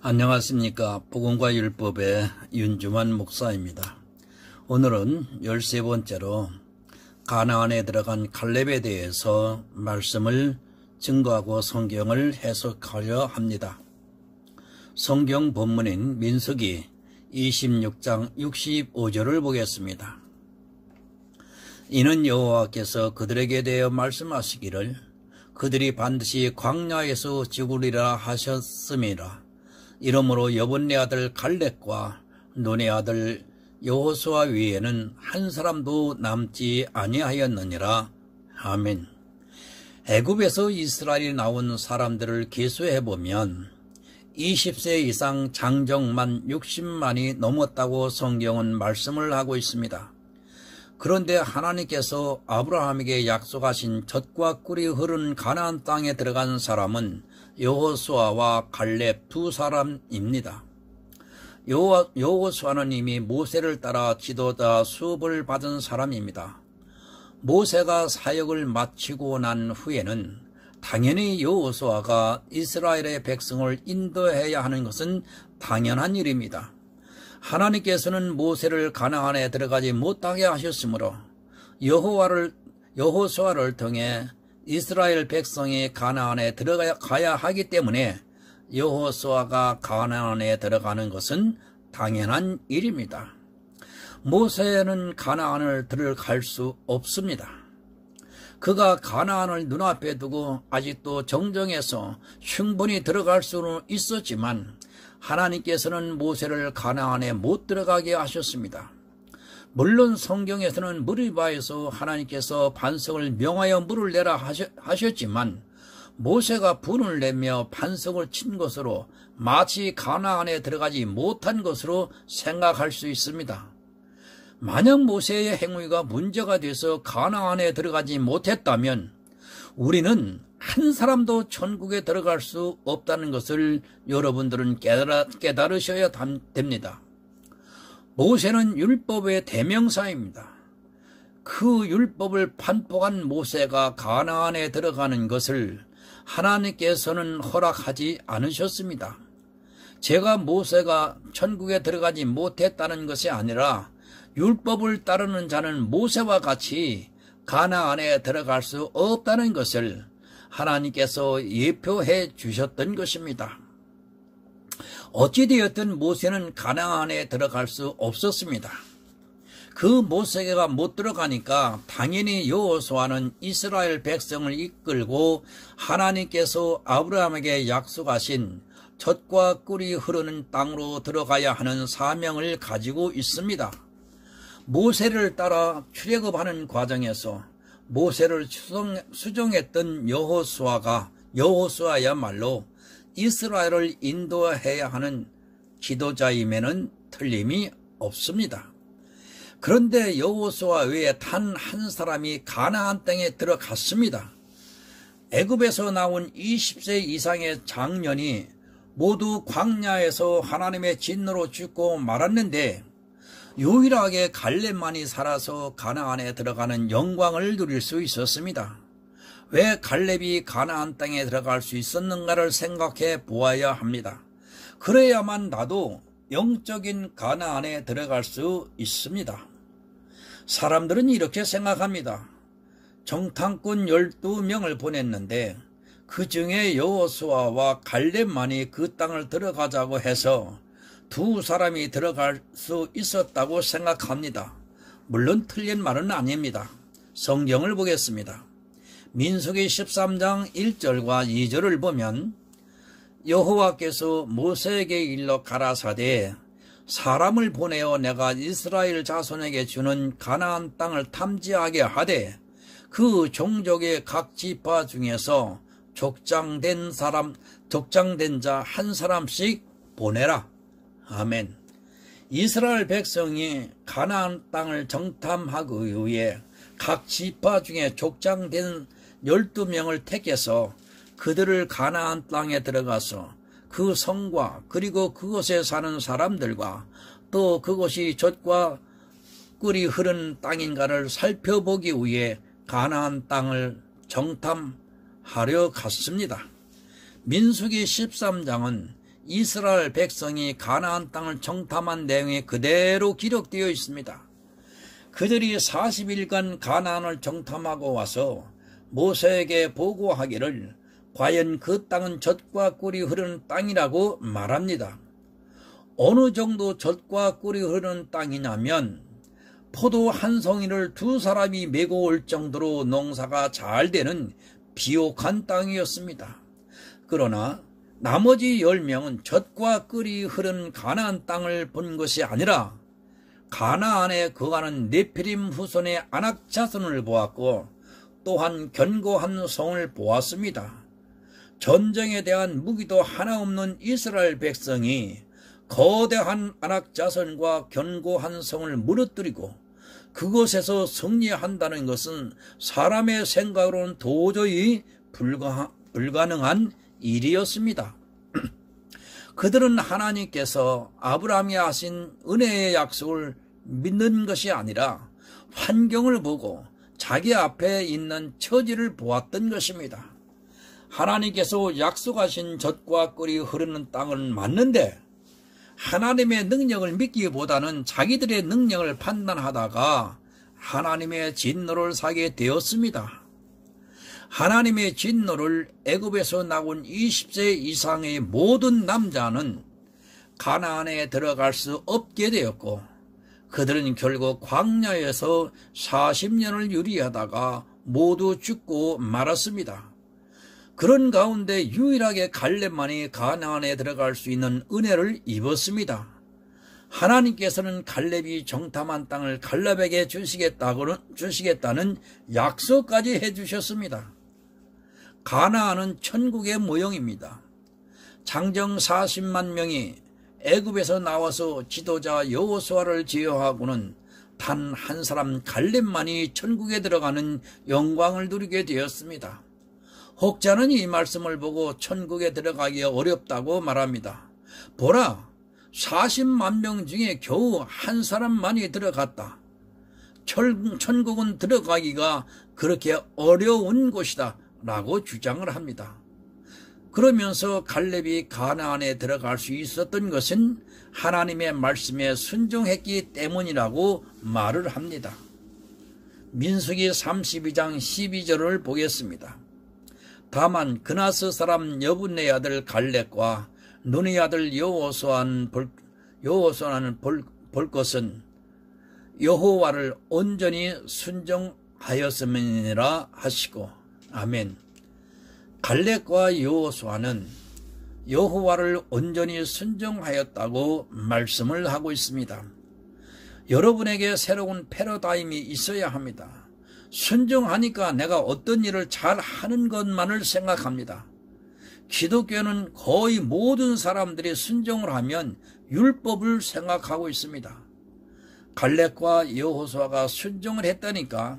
안녕하십니까. 복음과 율법의 윤주만 목사입니다. 오늘은 13번째로 가나안에 들어간 갈렙에 대해서 말씀을 증거하고 성경을 해석하려 합니다. 성경 본문인 민수기 26장 65절을 보겠습니다. 이는 여호와께서 그들에게 대하여 말씀하시기를 그들이 반드시 광야에서 죽으리라 하셨음이라. 이러므로 여분네 아들 갈렙과 눈의 아들 여호수아 위에는 한 사람도 남지 아니하였느니라. 아멘. 애굽에서 이스라엘이 나온 사람들을 계수해보면 20세 이상 장정만 60만이 넘었다고 성경은 말씀을 하고 있습니다. 그런데 하나님께서 아브라함에게 약속하신 젖과 꿀이 흐르는 가나안 땅에 들어간 사람은 여호수아와 갈렙 두 사람입니다. 여호수아는 이미 모세를 따라 지도자 수업을 받은 사람입니다. 모세가 사역을 마치고 난 후에는 당연히 여호수아가 이스라엘의 백성을 인도해야 하는 것은 당연한 일입니다. 하나님께서는 모세를 가나안에 들어가지 못하게 하셨으므로 여호수아를 통해 이스라엘 백성이 가나안에 들어가야 하기 때문에 여호수아가 가나안에 들어가는 것은 당연한 일입니다. 모세는 가나안을 들어갈 수 없습니다. 그가 가나안을 눈앞에 두고 아직도 정정해서 충분히 들어갈 수는 있었지만 하나님께서는 모세를 가나안에 못 들어가게 하셨습니다. 물론 성경에서는 무리바에서 하나님께서 반석을 명하여 물을 내라 하셨지만 모세가 분을 내며 반석을 친 것으로 마치 가나안에 들어가지 못한 것으로 생각할 수 있습니다. 만약 모세의 행위가 문제가 돼서 가나안에 들어가지 못했다면 우리는 한 사람도 천국에 들어갈 수 없다는 것을 여러분들은 깨달으셔야 됩니다. 모세는 율법의 대명사입니다. 그 율법을 반복한 모세가 가나안에 들어가는 것을 하나님께서는 허락하지 않으셨습니다. 제가 모세가 천국에 들어가지 못했다는 것이 아니라 율법을 따르는 자는 모세와 같이 가나안에 들어갈 수 없다는 것을 하나님께서 예표해 주셨던 것입니다. 어찌되었든 모세는 가나안에 들어갈 수 없었습니다. 그 모세가 못 들어가니까 당연히 여호수아는 이스라엘 백성을 이끌고 하나님께서 아브라함에게 약속하신 젖과 꿀이 흐르는 땅으로 들어가야 하는 사명을 가지고 있습니다. 모세를 따라 출애굽하는 과정에서 모세를 수종했던 여호수아야말로 이스라엘을 인도해야 하는 지도자임에는 틀림이 없습니다. 그런데 여호수아 외에 단 한 사람이 가나안 땅에 들어갔습니다. 애굽에서 나온 20세 이상의 장년이 모두 광야에서 하나님의 진노로 죽고 말았는데 유일하게 갈렙만이 살아서 가나안에 들어가는 영광을 누릴 수 있었습니다. 왜 갈렙이 가나안 땅에 들어갈 수 있었는가를 생각해 보아야 합니다. 그래야만 나도 영적인 가나안에 들어갈 수 있습니다. 사람들은 이렇게 생각합니다. 정탐꾼 12명을 보냈는데 그 중에 여호수아와 갈렙만이 그 땅을 들어가자고 해서 두 사람이 들어갈 수 있었다고 생각합니다. 물론 틀린 말은 아닙니다. 성경을 보겠습니다. 민수기 13장 1절과 2절을 보면 여호와께서 모세에게 일러 가라사대 사람을 보내어 내가 이스라엘 자손에게 주는 가나안 땅을 탐지하게 하되 그 종족의 각 지파 중에서 족장된 자 한 사람씩 보내라. 아멘. 이스라엘 백성이 가나안 땅을 정탐하기 위해 각 지파 중에 족장된 12명을 택해서 그들을 가나안 땅에 들어가서 그 성과 그리고 그곳에 사는 사람들과 또 그곳이 젖과 꿀이 흐르는 땅인가를 살펴보기 위해 가나안 땅을 정탐하려 갔습니다. 민수기 13장은 이스라엘 백성이 가나안 땅을 정탐한 내용이 그대로 기록되어 있습니다. 그들이 40일간 가나안을 정탐하고 와서 모세에게 보고하기를 과연 그 땅은 젖과 꿀이 흐르는 땅이라고 말합니다. 어느 정도 젖과 꿀이 흐르는 땅이냐면 포도 한 송이를 두 사람이 메고 올 정도로 농사가 잘 되는 비옥한 땅이었습니다. 그러나 나머지 10명은 젖과 꿀이 흐르는 가나안 땅을 본 것이 아니라 가나안에 거하는 네피림 후손의 아낙 자손을 보았고 또한 견고한 성을 보았습니다. 전쟁에 대한 무기도 하나 없는 이스라엘 백성이 거대한 아낙 자손과 견고한 성을 무너뜨리고 그곳에서 승리한다는 것은 사람의 생각으로는 도저히 불가능한 일이었습니다. 그들은 하나님께서 아브라함이 하신 은혜의 약속을 믿는 것이 아니라 환경을 보고 자기 앞에 있는 처지를 보았던 것입니다. 하나님께서 약속하신 젖과 꿀이 흐르는 땅은 맞는데 하나님의 능력을 믿기보다는 자기들의 능력을 판단하다가 하나님의 진노를 사게 되었습니다. 하나님의 진노를 애굽에서 나온 20세 이상의 모든 남자는 가나안에 들어갈 수 없게 되었고 그들은 결국 광야에서 40년을 유리하다가 모두 죽고 말았습니다. 그런 가운데 유일하게 갈렙만이 가나안에 들어갈 수 있는 은혜를 입었습니다. 하나님께서는 갈렙이 정탐한 땅을 갈렙에게 주시겠다는 약속까지 해주셨습니다. 가나안은 천국의 모형입니다. 장정 40만 명이 애굽에서 나와서 지도자 여호수아를 제어하고는 단 한 사람 갈렙만이 천국에 들어가는 영광을 누리게 되었습니다. 혹자는 이 말씀을 보고 천국에 들어가기 어렵다고 말합니다. 보라, 40만 명 중에 겨우 한 사람만이 들어갔다. 천국은 들어가기가 그렇게 어려운 곳이다 라고 주장을 합니다. 그러면서 갈렙이 가나안에 들어갈 수 있었던 것은 하나님의 말씀에 순종했기 때문이라고 말을 합니다. 민수기 32장 12절을 보겠습니다. 다만 그나스 사람 여분네 아들 갈렙과 눈의 아들 여호수아는 볼 것은 여호와를 온전히 순종하였음이니라 하시고 아멘. 갈렙과 여호수아는 여호와를 온전히 순종하였다고 말씀을 하고 있습니다. 여러분에게 새로운 패러다임이 있어야 합니다. 순종하니까 내가 어떤 일을 잘 하는 것만을 생각합니다. 기독교는 거의 모든 사람들이 순종을 하면 율법을 생각하고 있습니다. 갈렙과 여호수아가 순종을 했다니까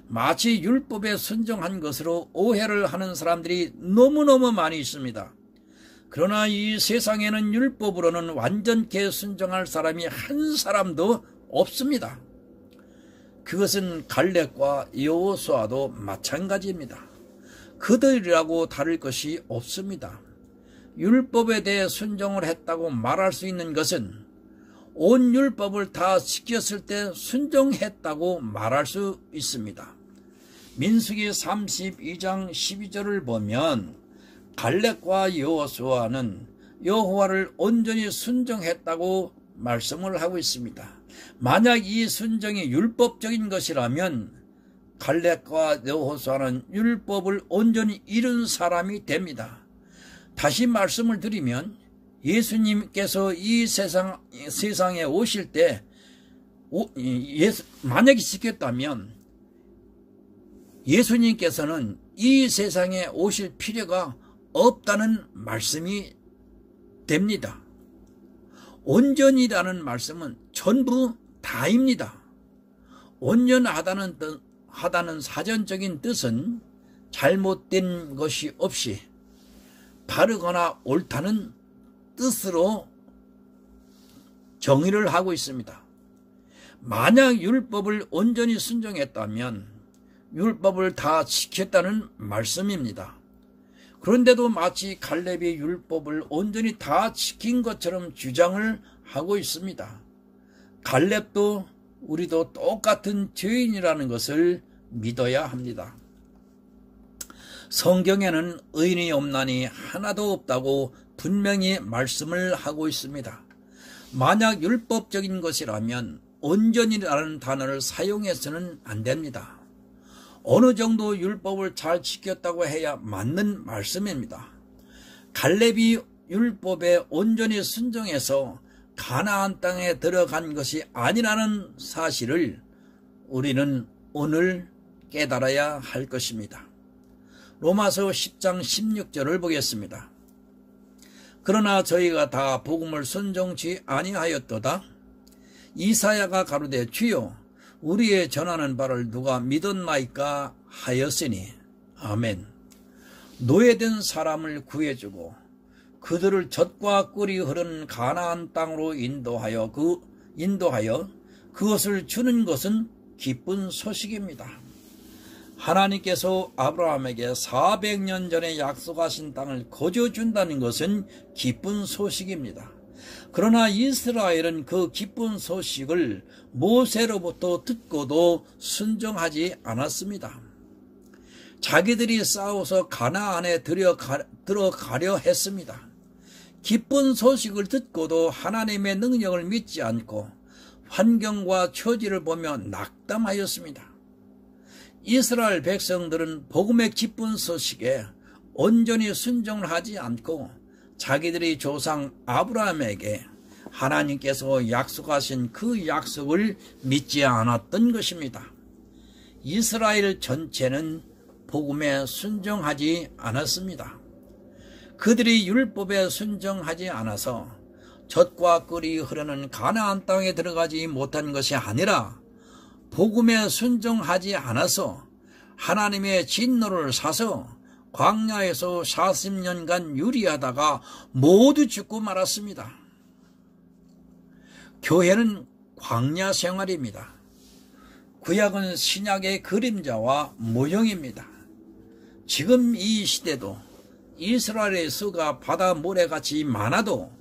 마치 율법에 순종한 것으로 오해를 하는 사람들이 너무너무 많이 있습니다. 그러나 이 세상에는 율법으로는 완전케 순종할 사람이 한 사람도 없습니다. 그것은 갈렙과 여호수아도 마찬가지입니다. 그들이라고 다를 것이 없습니다. 율법에 대해 순종을 했다고 말할 수 있는 것은 온 율법을 다 지켰을 때 순종했다고 말할 수 있습니다. 민수기 32장 12절을 보면 갈렙과 여호수아는 여호와를 온전히 순종했다고 말씀을 하고 있습니다. 만약 이 순종이 율법적인 것이라면 갈렙과 여호수아는 율법을 온전히 이룬 사람이 됩니다. 다시 말씀을 드리면 예수님께서 이 세상에 오실 때 만약에 지켰다면 예수님께서는 이 세상에 오실 필요가 없다는 말씀이 됩니다. 온전이라는 말씀은 전부 다입니다. 온전하다는 사전적인 뜻은 잘못된 것이 없이 바르거나 옳다는 뜻으로 정의를 하고 있습니다. 만약 율법을 온전히 순종했다면 율법을 다 지켰다는 말씀입니다. 그런데도 마치 갈렙이 율법을 온전히 다 지킨 것처럼 주장을 하고 있습니다. 갈렙도 우리도 똑같은 죄인이라는 것을 믿어야 합니다. 성경에는 의인이 없나니 하나도 없다고 분명히 말씀을 하고 있습니다. 만약 율법적인 것이라면 온전이라는 단어를 사용해서는 안 됩니다. 어느 정도 율법을 잘 지켰다고 해야 맞는 말씀입니다. 갈렙이 율법에 온전히 순종해서 가나안 땅에 들어간 것이 아니라는 사실을 우리는 오늘 깨달아야 할 것입니다. 로마서 10장 16절을 보겠습니다. 그러나 저희가 다 복음을 순종치 아니하였도다. 이사야가 가로되 주여 우리의 전하는 바를 누가 믿었나이까 하였으니. 아멘. 노예된 사람을 구해주고 그들을 젖과 꿀이 흐르는 가나안 땅으로 인도하여 그것을 주는 것은 기쁜 소식입니다. 하나님께서 아브라함에게 400년 전에 약속하신 땅을 거저준다는 것은 기쁜 소식입니다. 그러나 이스라엘은 그 기쁜 소식을 모세로부터 듣고도 순종하지 않았습니다. 자기들이 싸워서 가나안에 들어가려 했습니다. 기쁜 소식을 듣고도 하나님의 능력을 믿지 않고 환경과 처지를 보며 낙담하였습니다. 이스라엘 백성들은 복음의 기쁜 소식에 온전히 순종을 하지 않고 자기들이 조상 아브라함에게 하나님께서 약속하신 그 약속을 믿지 않았던 것입니다. 이스라엘 전체는 복음에 순종하지 않았습니다. 그들이 율법에 순종하지 않아서 젖과 꿀이 흐르는 가나안 땅에 들어가지 못한 것이 아니라 복음에 순종하지 않아서 하나님의 진노를 사서 광야에서 40년간 유리하다가 모두 죽고 말았습니다. 교회는 광야 생활입니다. 구약은 신약의 그림자와 모형입니다. 지금 이 시대도 이스라엘의 수가 바다 모래같이 많아도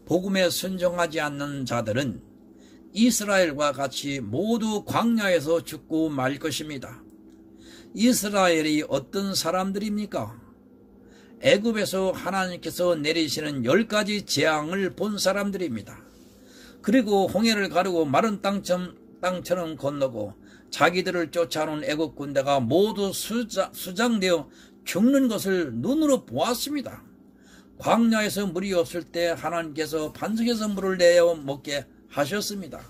복음에 순종하지 않는 자들은 이스라엘과 같이 모두 광야에서 죽고 말 것입니다. 이스라엘이 어떤 사람들입니까? 애굽에서 하나님께서 내리시는 10가지 재앙을 본 사람들입니다. 그리고 홍해를 가르고 마른 땅처럼 건너고 자기들을 쫓아오는 애굽 군대가 모두 수장되어 죽는 것을 눈으로 보았습니다. 광야에서 물이 없을 때 하나님께서 반석에서 물을 내어 먹게 하셨습니다.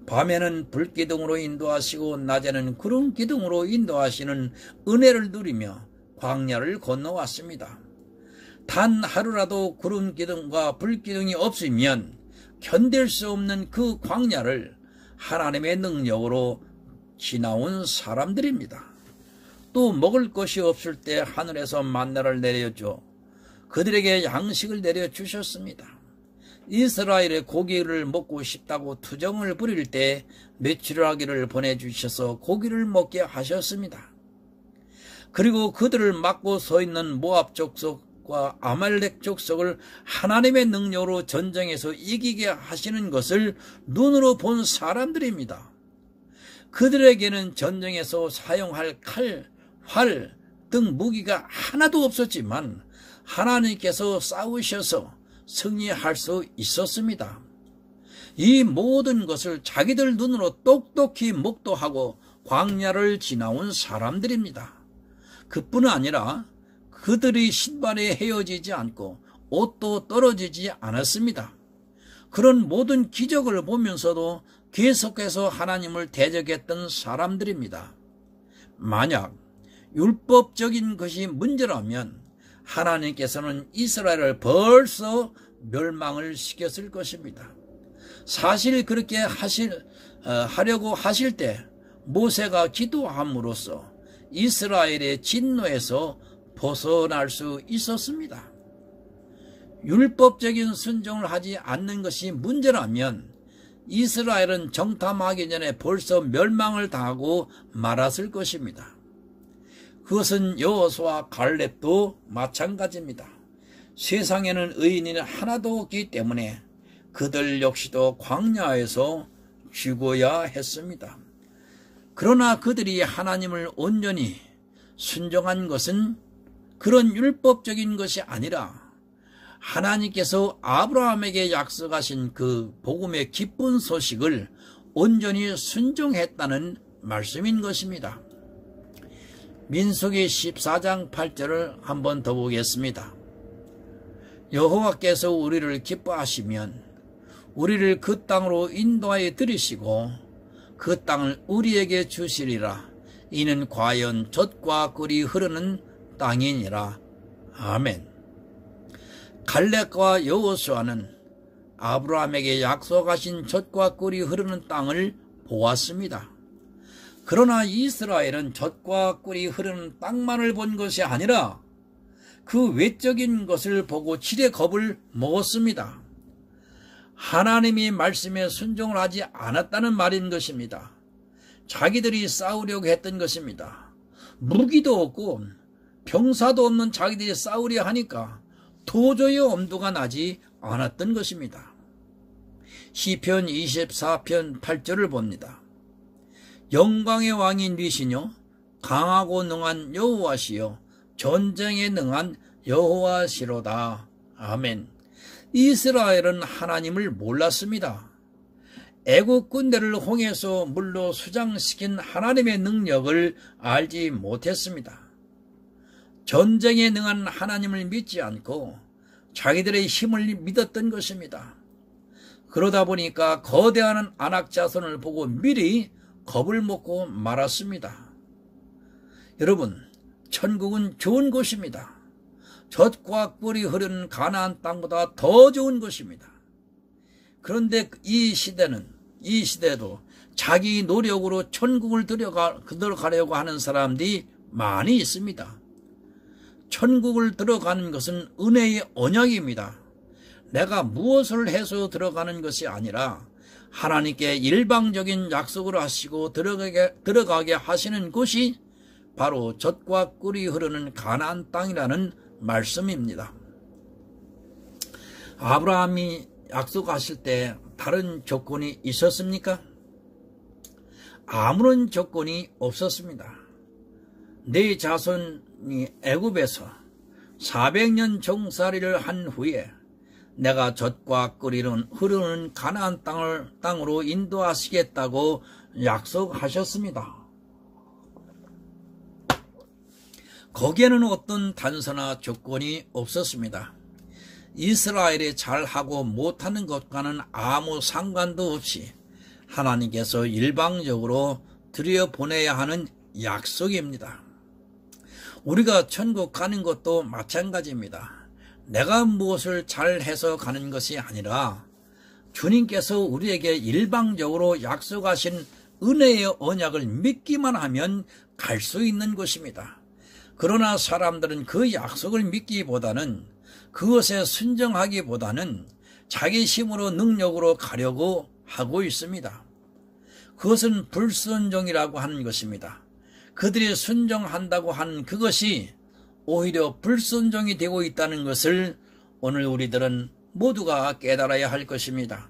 밤에는 불기둥으로 인도하시고 낮에는 구름 기둥으로 인도하시는 은혜를 누리며 광야를 건너왔습니다. 단 하루라도 구름 기둥과 불기둥이 없으면 견딜 수 없는 그 광야를 하나님의 능력으로 지나온 사람들입니다. 또 먹을 것이 없을 때 하늘에서 만나를 내려줘 그들에게 양식을 내려주셨습니다. 이스라엘의 고기를 먹고 싶다고 투정을 부릴 때 메추라기를 보내주셔서 고기를 먹게 하셨습니다. 그리고 그들을 막고 서 있는 모압 족속과 아말렉 족속을 하나님의 능력으로 전쟁에서 이기게 하시는 것을 눈으로 본 사람들입니다. 그들에게는 전쟁에서 사용할 칼, 활 등 무기가 하나도 없었지만 하나님께서 싸우셔서 승리할 수 있었습니다. 이 모든 것을 자기들 눈으로 똑똑히 목도하고 광야를 지나온 사람들입니다. 그뿐 아니라 그들이 신발에 헤어지지 않고 옷도 떨어지지 않았습니다. 그런 모든 기적을 보면서도 계속해서 하나님을 대적했던 사람들입니다. 만약 율법적인 것이 문제라면 하나님께서는 이스라엘을 벌써 멸망을 시켰을 것입니다. 사실 그렇게 하려고 하실 때 모세가 기도함으로써 이스라엘의 진노에서 벗어날 수 있었습니다. 율법적인 순종을 하지 않는 것이 문제라면 이스라엘은 정탐하기 전에 벌써 멸망을 당하고 말았을 것입니다. 그것은 여호수아와 갈렙도 마찬가지입니다. 세상에는 의인이 하나도 없기 때문에 그들 역시도 광야에서 죽어야 했습니다. 그러나 그들이 하나님을 온전히 순종한 것은 그런 율법적인 것이 아니라 하나님께서 아브라함에게 약속하신 그 복음의 기쁜 소식을 온전히 순종했다는 말씀인 것입니다. 민수기 14장 8절을 한번 더 보겠습니다. 여호와께서 우리를 기뻐하시면 우리를 그 땅으로 인도하여 들이시고 그 땅을 우리에게 주시리라. 이는 과연 젖과 꿀이 흐르는 땅이니라. 아멘. 갈렙과 여호수아는 아브라함에게 약속하신 젖과 꿀이 흐르는 땅을 보았습니다. 그러나 이스라엘은 젖과 꿀이 흐르는 땅만을 본 것이 아니라 그 외적인 것을 보고 지레 겁을 먹었습니다. 하나님이 말씀에 순종을 하지 않았다는 말인 것입니다. 자기들이 싸우려고 했던 것입니다. 무기도 없고 병사도 없는 자기들이 싸우려 하니까 도저히 엄두가 나지 않았던 것입니다. 시편 24편 8절을 봅니다. 영광의 왕인 니시뇨 강하고 능한 여호와시요 전쟁에 능한 여호와시로다. 아멘. 이스라엘은 하나님을 몰랐습니다. 애국 군대를 홍해에서 물로 수장시킨 하나님의 능력을 알지 못했습니다. 전쟁에 능한 하나님을 믿지 않고 자기들의 힘을 믿었던 것입니다. 그러다 보니까 거대한 아낙 자손을 보고 미리 겁을 먹고 말았습니다. 여러분, 천국은 좋은 곳입니다. 젖과 꿀이 흐르는 가나안 땅보다 더 좋은 곳입니다. 그런데 이 시대도 자기 노력으로 천국을 들어가려고 하는 사람들이 많이 있습니다. 천국을 들어가는 것은 은혜의 언약입니다. 내가 무엇을 해서 들어가는 것이 아니라 하나님께 일방적인 약속을 하시고 들어가게 하시는 곳이 바로 젖과 꿀이 흐르는 가나안 땅이라는 말씀입니다. 아브라함이 약속하실 때 다른 조건이 있었습니까? 아무런 조건이 없었습니다. 네 자손이 애굽에서 400년 종살이를 한 후에 내가 젖과 꿀이 흐르는 가나안 땅으로 인도하시겠다고 약속하셨습니다. 거기에는 어떤 단서나 조건이 없었습니다. 이스라엘이 잘하고 못하는 것과는 아무 상관도 없이 하나님께서 일방적으로 들여보내야 하는 약속입니다. 우리가 천국 가는 것도 마찬가지입니다. 내가 무엇을 잘해서 가는 것이 아니라 주님께서 우리에게 일방적으로 약속하신 은혜의 언약을 믿기만 하면 갈 수 있는 것입니다. 그러나 사람들은 그 약속을 믿기보다는 그것에 순종하기보다는 자기 힘으로 능력으로 가려고 하고 있습니다. 그것은 불순종이라고 하는 것입니다. 그들이 순종한다고 하는 그것이 오히려 불순종이 되고 있다는 것을 오늘 우리들은 모두가 깨달아야 할 것입니다.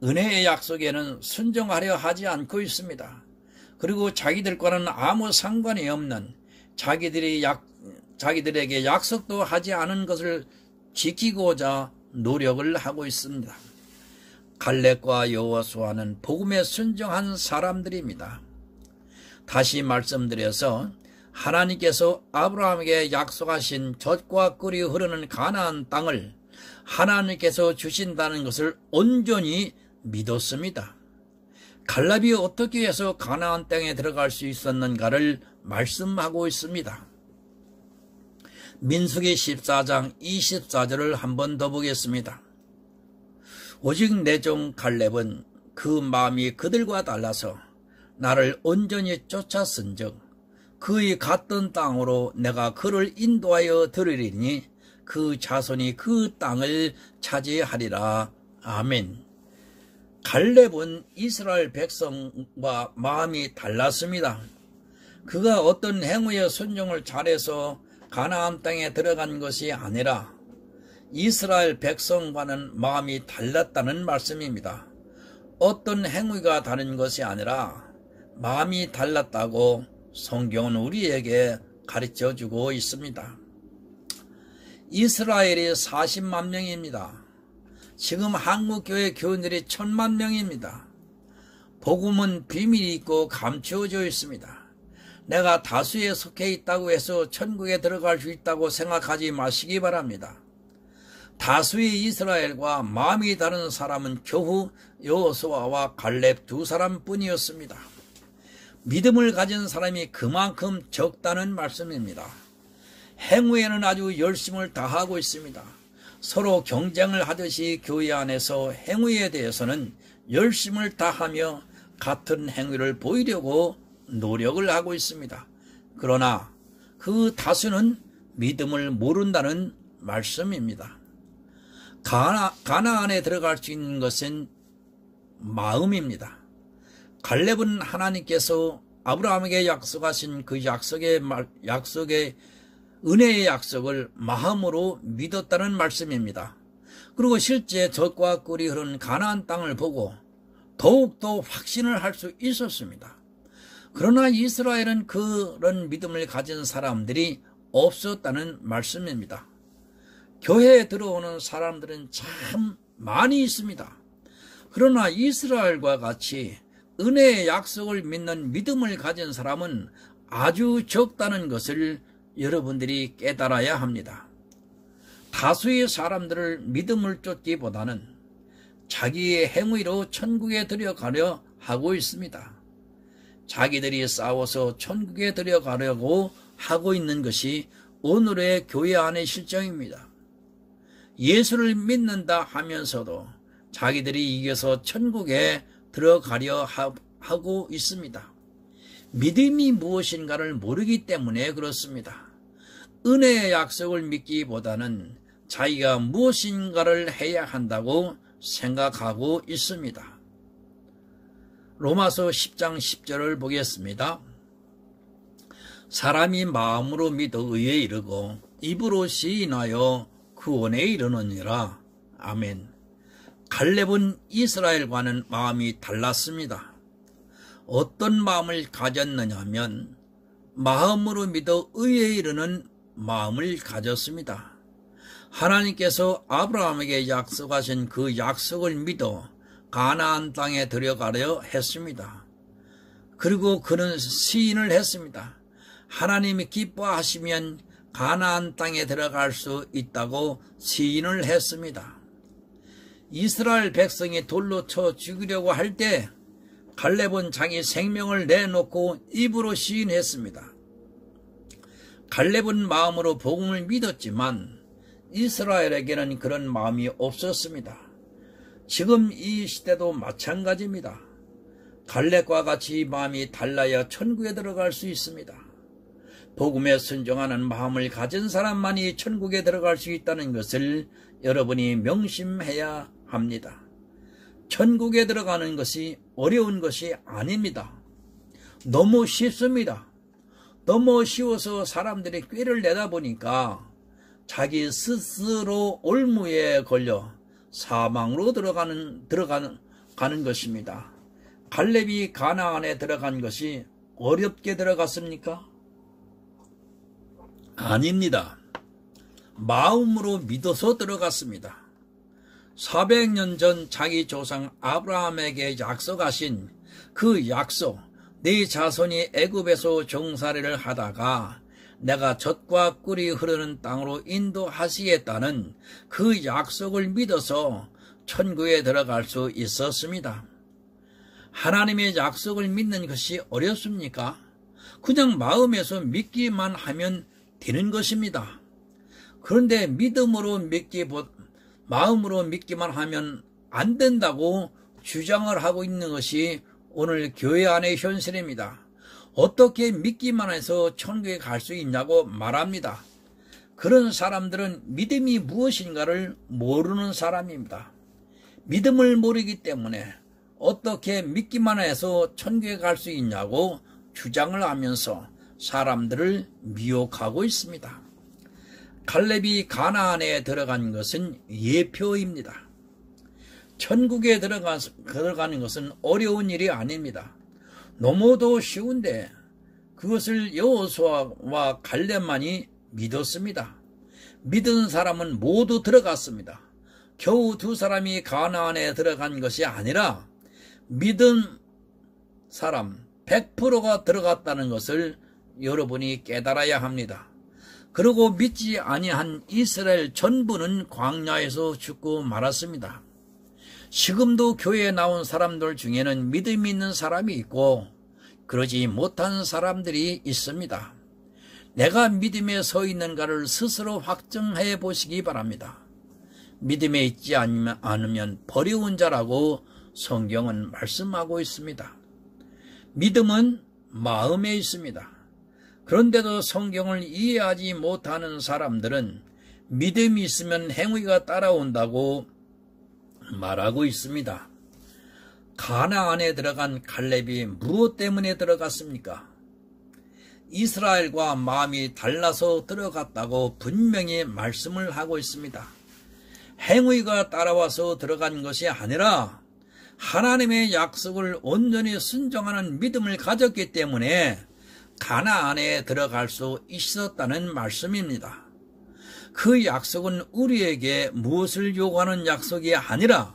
은혜의 약속에는 순종하려 하지 않고 있습니다. 그리고 자기들과는 아무 상관이 없는 자기들에게 약속도 하지 않은 것을 지키고자 노력을 하고 있습니다. 갈렙과 여호수아는 복음에 순종한 사람들입니다. 다시 말씀드려서 하나님께서 아브라함에게 약속하신 젖과 꿀이 흐르는 가나안 땅을 하나님께서 주신다는 것을 온전히 믿었습니다. 갈렙이 어떻게 해서 가나안 땅에 들어갈 수 있었는가를 말씀하고 있습니다. 민수기 14장 24절을 한 번 더 보겠습니다. 오직 내 종 갈렙은 그 마음이 그들과 달라서 나를 온전히 쫓았은즉 그의 갔던 땅으로 내가 그를 인도하여 들으리니 그 자손이 그 땅을 차지하리라. 아멘. 갈렙은 이스라엘 백성과 마음이 달랐습니다. 그가 어떤 행위에 순종을 잘해서 가나안 땅에 들어간 것이 아니라 이스라엘 백성과는 마음이 달랐다는 말씀입니다. 어떤 행위가 다른 것이 아니라 마음이 달랐다고 성경은 우리에게 가르쳐주고 있습니다. 이스라엘이 40만 명입니다. 지금 한국교회 교인들이 1000만 명입니다. 복음은 비밀이 있고 감추어져 있습니다. 내가 다수에 속해 있다고 해서 천국에 들어갈 수 있다고 생각하지 마시기 바랍니다. 다수의 이스라엘과 마음이 다른 사람은 겨우 여호수아와 갈렙 두 사람뿐이었습니다. 믿음을 가진 사람이 그만큼 적다는 말씀입니다. 행위에는 아주 열심을 다하고 있습니다. 서로 경쟁을 하듯이 교회 안에서 행위에 대해서는 열심을 다하며 같은 행위를 보이려고 노력을 하고 있습니다. 그러나 그 다수는 믿음을 모른다는 말씀입니다. 가나안에 들어갈 수 있는 것은 마음입니다. 갈렙은 하나님께서 아브라함에게 약속하신 그 약속의 은혜의 약속을 마음으로 믿었다는 말씀입니다. 그리고 실제 젖과 꿀이 흐르는 가나안 땅을 보고 더욱더 확신을 할 수 있었습니다. 그러나 이스라엘은 그런 믿음을 가진 사람들이 없었다는 말씀입니다. 교회에 들어오는 사람들은 참 많이 있습니다. 그러나 이스라엘과 같이 은혜의 약속을 믿는 믿음을 가진 사람은 아주 적다는 것을 여러분들이 깨달아야 합니다. 다수의 사람들을 믿음을 쫓기보다는 자기의 행위로 천국에 들어가려 하고 있습니다. 자기들이 싸워서 천국에 들어가려고 하고 있는 것이 오늘의 교회 안의 실정입니다. 예수를 믿는다 하면서도 자기들이 이겨서 천국에 들어가려 하고 있습니다. 믿음이 무엇인가를 모르기 때문에 그렇습니다. 은혜의 약속을 믿기보다는 자기가 무엇인가를 해야 한다고 생각하고 있습니다. 로마서 10장 10절을 보겠습니다. 사람이 마음으로 믿어 의에 이르고 입으로 시인하여 구원에 이르느니라. 아멘. 갈렙은 이스라엘과는 마음이 달랐습니다. 어떤 마음을 가졌느냐면 마음으로 믿어 의에 이르는 마음을 가졌습니다. 하나님께서 아브라함에게 약속하신 그 약속을 믿어 가나안 땅에 들어가려 했습니다. 그리고 그는 시인을 했습니다. 하나님이 기뻐하시면 가나안 땅에 들어갈 수 있다고 시인을 했습니다. 이스라엘 백성이 돌로 쳐 죽이려고 할 때 갈렙은 자기 생명을 내놓고 입으로 시인했습니다. 갈렙은 마음으로 복음을 믿었지만 이스라엘에게는 그런 마음이 없었습니다. 지금 이 시대도 마찬가지입니다. 갈렙과 같이 마음이 달라야 천국에 들어갈 수 있습니다. 복음에 순종하는 마음을 가진 사람만이 천국에 들어갈 수 있다는 것을 여러분이 명심해야 합니다. 천국에 들어가는 것이 어려운 것이 아닙니다. 너무 쉽습니다. 너무 쉬워서 사람들이 꾀를 내다 보니까 자기 스스로 올무에 걸려 사망으로 들어가는 것입니다. 갈렙이 가나안에 들어간 것이 어렵게 들어갔습니까? 아닙니다. 마음으로 믿어서 들어갔습니다. 400년 전 자기 조상 아브라함에게 약속하신 그 약속, 네 자손이 애굽에서 종살이를 하다가 내가 젖과 꿀이 흐르는 땅으로 인도하시겠다는 그 약속을 믿어서 천국에 들어갈 수 있었습니다. 하나님의 약속을 믿는 것이 어렵습니까? 그냥 마음에서 믿기만 하면 되는 것입니다. 그런데 마음으로 믿기만 하면 안 된다고 주장을 하고 있는 것이 오늘 교회 안의 현실입니다. 어떻게 믿기만 해서 천국에 갈 수 있냐고 말합니다. 그런 사람들은 믿음이 무엇인가를 모르는 사람입니다. 믿음을 모르기 때문에 어떻게 믿기만 해서 천국에 갈 수 있냐고 주장을 하면서 사람들을 미혹하고 있습니다. 갈렙이 가나안에 들어간 것은 예표입니다. 천국에 들어가는 것은 어려운 일이 아닙니다. 너무도 쉬운데 그것을 여호수아와 갈렙만이 믿었습니다. 믿은 사람은 모두 들어갔습니다. 겨우 두 사람이 가나안에 들어간 것이 아니라 믿은 사람 100%가 들어갔다는 것을 여러분이 깨달아야 합니다. 그리고 믿지 아니한 이스라엘 전부는 광야에서 죽고 말았습니다. 지금도 교회에 나온 사람들 중에는 믿음이 있는 사람이 있고 그러지 못한 사람들이 있습니다. 내가 믿음에 서 있는가를 스스로 확정해 보시기 바랍니다. 믿음에 있지 않으면 버려운 자라고 성경은 말씀하고 있습니다. 믿음은 마음에 있습니다. 그런데도 성경을 이해하지 못하는 사람들은 믿음이 있으면 행위가 따라온다고 말하고 있습니다. 가나안에 들어간 갈렙이 무엇 때문에 들어갔습니까? 이스라엘과 마음이 달라서 들어갔다고 분명히 말씀을 하고 있습니다. 행위가 따라와서 들어간 것이 아니라 하나님의 약속을 온전히 순종하는 믿음을 가졌기 때문에 가나안에 들어갈 수 있었다는 말씀입니다. 그 약속은 우리에게 무엇을 요구하는 약속이 아니라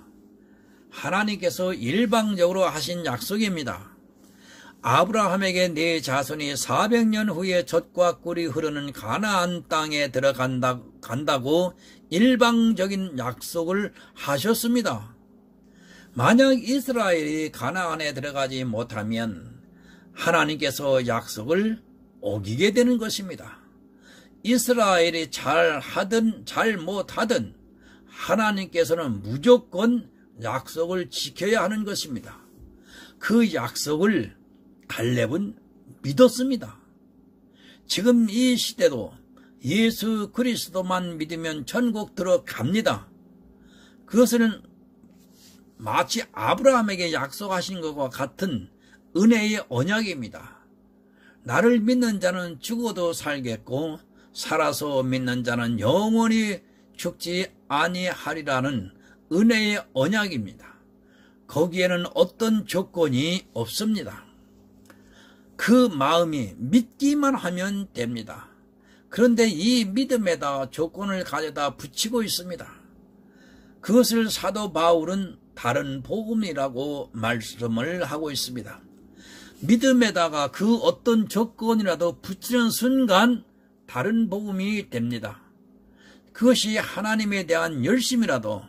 하나님께서 일방적으로 하신 약속입니다. 아브라함에게 네 자손이 400년 후에 젖과 꿀이 흐르는 가나안 땅에 들어간다고 일방적인 약속을 하셨습니다. 만약 이스라엘이 가나안에 들어가지 못하면 하나님께서 약속을 어기게 되는 것입니다. 이스라엘이 잘하든 잘못하든 하나님께서는 무조건 약속을 지켜야 하는 것입니다. 그 약속을 갈렙은 믿었습니다. 지금 이 시대도 예수 그리스도만 믿으면 천국 들어갑니다. 그것은 마치 아브라함에게 약속하신 것과 같은 은혜의 언약입니다. 나를 믿는 자는 죽어도 살겠고 살아서 믿는 자는 영원히 죽지 아니하리라는 은혜의 언약입니다. 거기에는 어떤 조건이 없습니다. 그 마음이 믿기만 하면 됩니다. 그런데 이 믿음에다 조건을 가져다 붙이고 있습니다. 그것을 사도 바울은 다른 복음이라고 말씀을 하고 있습니다. 믿음에다가 그 어떤 조건이라도 붙이는 순간 다른 복음이 됩니다. 그것이 하나님에 대한 열심이라도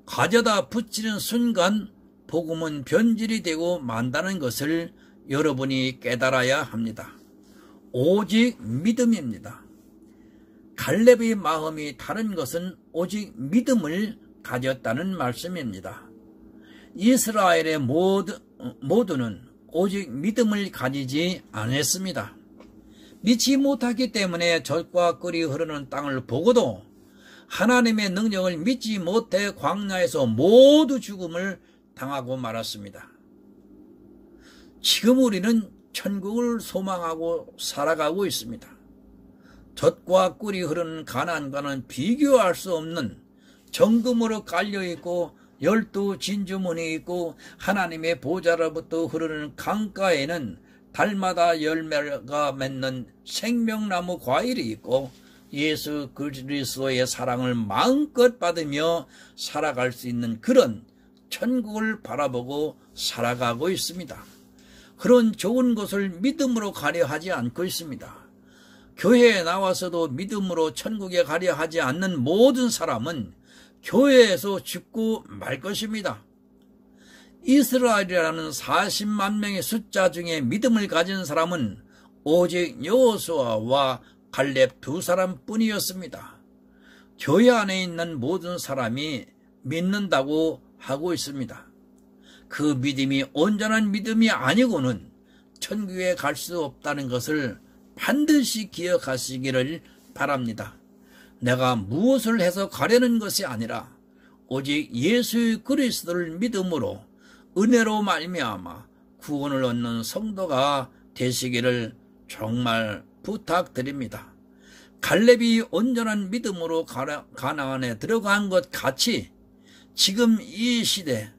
가져다 붙이는 순간 복음은 변질이 되고 만다는 것을 여러분이 깨달아야 합니다. 오직 믿음입니다. 갈렙의 마음이 다른 것은 오직 믿음을 가졌다는 말씀입니다. 이스라엘의 모두는 오직 믿음을 가지지 않았습니다. 믿지 못하기 때문에 젖과 꿀이 흐르는 땅을 보고도 하나님의 능력을 믿지 못해 광야에서 모두 죽음을 당하고 말았습니다. 지금 우리는 천국을 소망하고 살아가고 있습니다. 젖과 꿀이 흐르는 가나안과는 비교할 수 없는 정금으로 깔려있고 12 진주문이 있고 하나님의 보좌로부터 흐르는 강가에는 달마다 열매가 맺는 생명나무 과일이 있고 예수 그리스도의 사랑을 마음껏 받으며 살아갈 수 있는 그런 천국을 바라보고 살아가고 있습니다. 그런 좋은 것을 믿음으로 가려 하지 않고 있습니다. 교회에 나와서도 믿음으로 천국에 가려 하지 않는 모든 사람은 교회에서 죽고 말 것입니다. 이스라엘이라는 40만 명의 숫자 중에 믿음을 가진 사람은 오직 여호수아와 갈렙 두 사람뿐이었습니다. 교회 안에 있는 모든 사람이 믿는다고 하고 있습니다. 그 믿음이 온전한 믿음이 아니고는 천국에 갈 수 없다는 것을 반드시 기억하시기를 바랍니다. 내가 무엇을 해서 가려는 것이 아니라 오직 예수 그리스도를 믿음으로 은혜로 말미암아 구원을 얻는 성도가 되시기를 정말 부탁드립니다. 갈렙이 온전한 믿음으로 가나안에 들어간 것 같이 지금 이 시대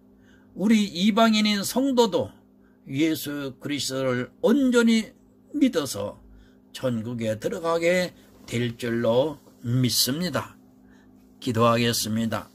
우리 이방인인 성도도 예수 그리스도를 온전히 믿어서 천국에 들어가게 될 줄로 믿습니다. 기도하겠습니다.